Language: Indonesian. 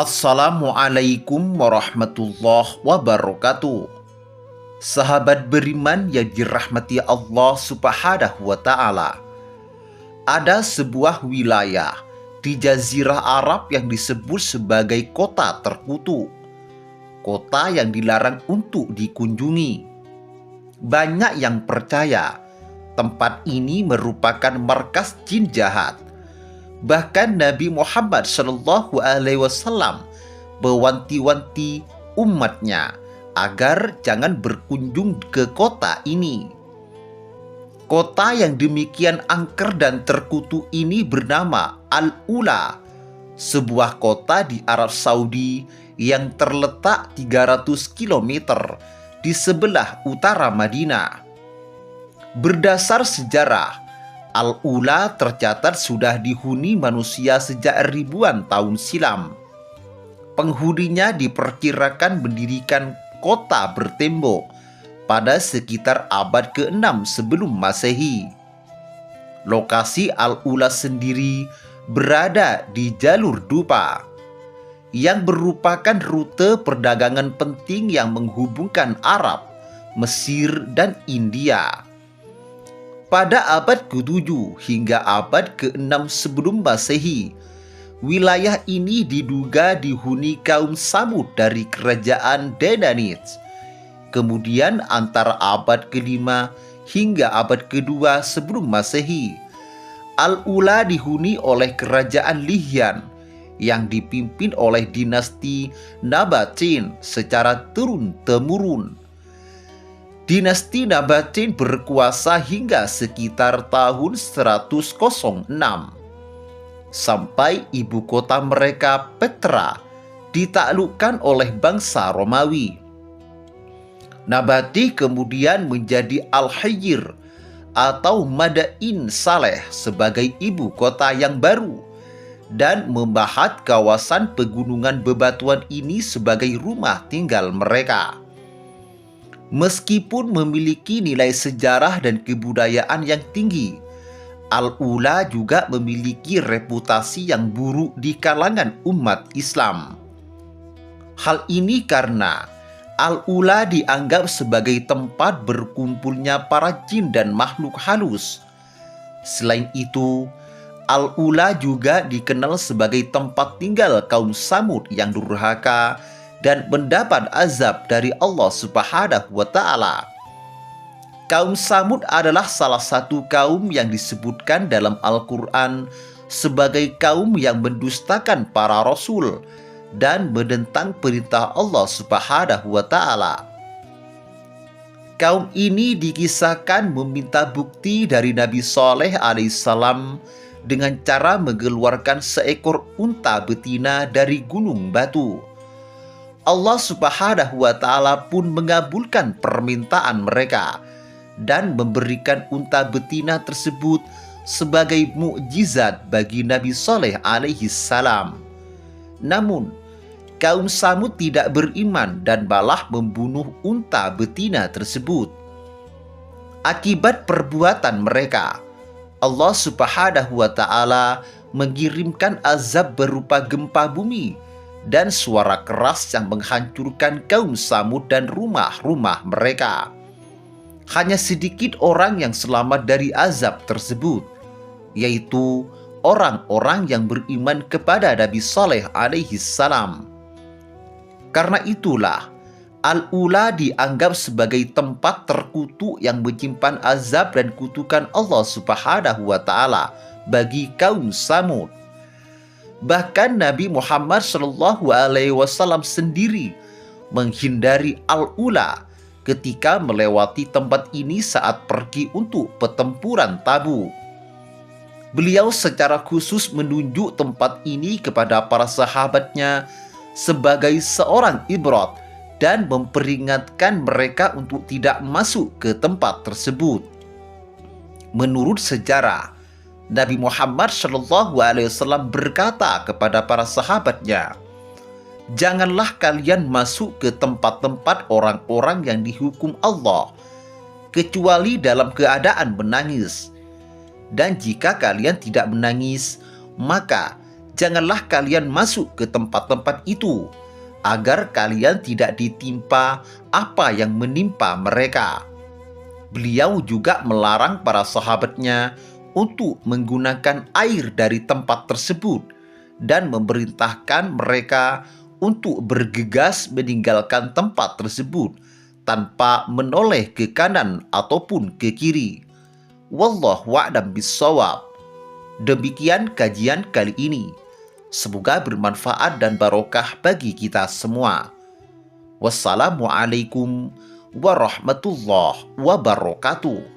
Assalamualaikum warahmatullahi wabarakatuh. Sahabat beriman yang dirahmati Allah Subhanahu wa Ta'ala, ada sebuah wilayah di Jazirah Arab yang disebut sebagai kota terkutuk, kota yang dilarang untuk dikunjungi. Banyak yang percaya tempat ini merupakan markas jin jahat. Bahkan Nabi Muhammad SAW mewanti-wanti umatnya agar jangan berkunjung ke kota ini. Kota yang demikian angker dan terkutuk ini bernama Al-Ula, sebuah kota di Arab Saudi yang terletak 300 km di sebelah utara Madinah. Berdasar sejarah, Al-Ula tercatat sudah dihuni manusia sejak ribuan tahun silam. Penghuninya diperkirakan mendirikan kota bertembok pada sekitar abad ke-6 sebelum Masehi. Lokasi Al-Ula sendiri berada di jalur Dupa, yang merupakan rute perdagangan penting yang menghubungkan Arab, Mesir, dan India. Pada abad ke-7 hingga abad ke-6 sebelum Masehi, wilayah ini diduga dihuni kaum Samud dari kerajaan Dedanit. Kemudian antara abad ke-5 hingga abad ke-2 sebelum Masehi, Al-Ula dihuni oleh kerajaan Lihyan yang dipimpin oleh dinasti Nabatin secara turun-temurun. Dinasti Nabatin berkuasa hingga sekitar tahun 106 sampai ibu kota mereka Petra ditaklukkan oleh bangsa Romawi. Nabati kemudian menjadi Al-Hijr atau Madain Saleh sebagai ibu kota yang baru dan membahat kawasan pegunungan bebatuan ini sebagai rumah tinggal mereka. Meskipun memiliki nilai sejarah dan kebudayaan yang tinggi, Al-Ula juga memiliki reputasi yang buruk di kalangan umat Islam. Hal ini karena Al-Ula dianggap sebagai tempat berkumpulnya para jin dan makhluk halus. Selain itu, Al-Ula juga dikenal sebagai tempat tinggal kaum Samud yang durhaka dan mendapat azab dari Allah Subhanahu wa Ta'ala. Kaum Samud adalah salah satu kaum yang disebutkan dalam Al-Quran sebagai kaum yang mendustakan para rasul dan menentang perintah Allah Subhanahu wa Ta'ala. Kaum ini dikisahkan meminta bukti dari Nabi Saleh alaihissalam dengan cara mengeluarkan seekor unta betina dari gunung batu. Allah Subhanahu wa Ta'ala pun mengabulkan permintaan mereka dan memberikan unta betina tersebut sebagai mukjizat bagi Nabi Saleh alaihi salam. Namun, kaum Samud tidak beriman dan malah membunuh unta betina tersebut. Akibat perbuatan mereka, Allah Subhanahu wa Ta'ala mengirimkan azab berupa gempa bumi dan suara keras yang menghancurkan kaum Samud dan rumah-rumah mereka. Hanya sedikit orang yang selamat dari azab tersebut, yaitu orang-orang yang beriman kepada Nabi Saleh alaihi salam. Karena itulah, Al-Ula dianggap sebagai tempat terkutuk yang menyimpan azab dan kutukan Allah Subhanahu wa Ta'ala bagi kaum Samud. Bahkan Nabi Muhammad SAW sendiri menghindari Al-Ula ketika melewati tempat ini saat pergi untuk pertempuran Tabuk. Beliau secara khusus menunjuk tempat ini kepada para sahabatnya sebagai seorang ibrat dan memperingatkan mereka untuk tidak masuk ke tempat tersebut. Menurut sejarah, Nabi Muhammad SAW berkata kepada para sahabatnya, "Janganlah kalian masuk ke tempat-tempat orang-orang yang dihukum Allah, kecuali dalam keadaan menangis. Dan jika kalian tidak menangis, maka Janganlah kalian masuk ke tempat-tempat itu, agar kalian tidak ditimpa apa yang menimpa mereka. Beliau juga melarang para sahabatnya untuk menggunakan air dari tempat tersebut dan memerintahkan mereka untuk bergegas meninggalkan tempat tersebut tanpa menoleh ke kanan ataupun ke kiri. Wallahu a'lam bissawab. Demikian kajian kali ini. Semoga bermanfaat dan barokah bagi kita semua. Wassalamualaikum warahmatullahi wabarakatuh.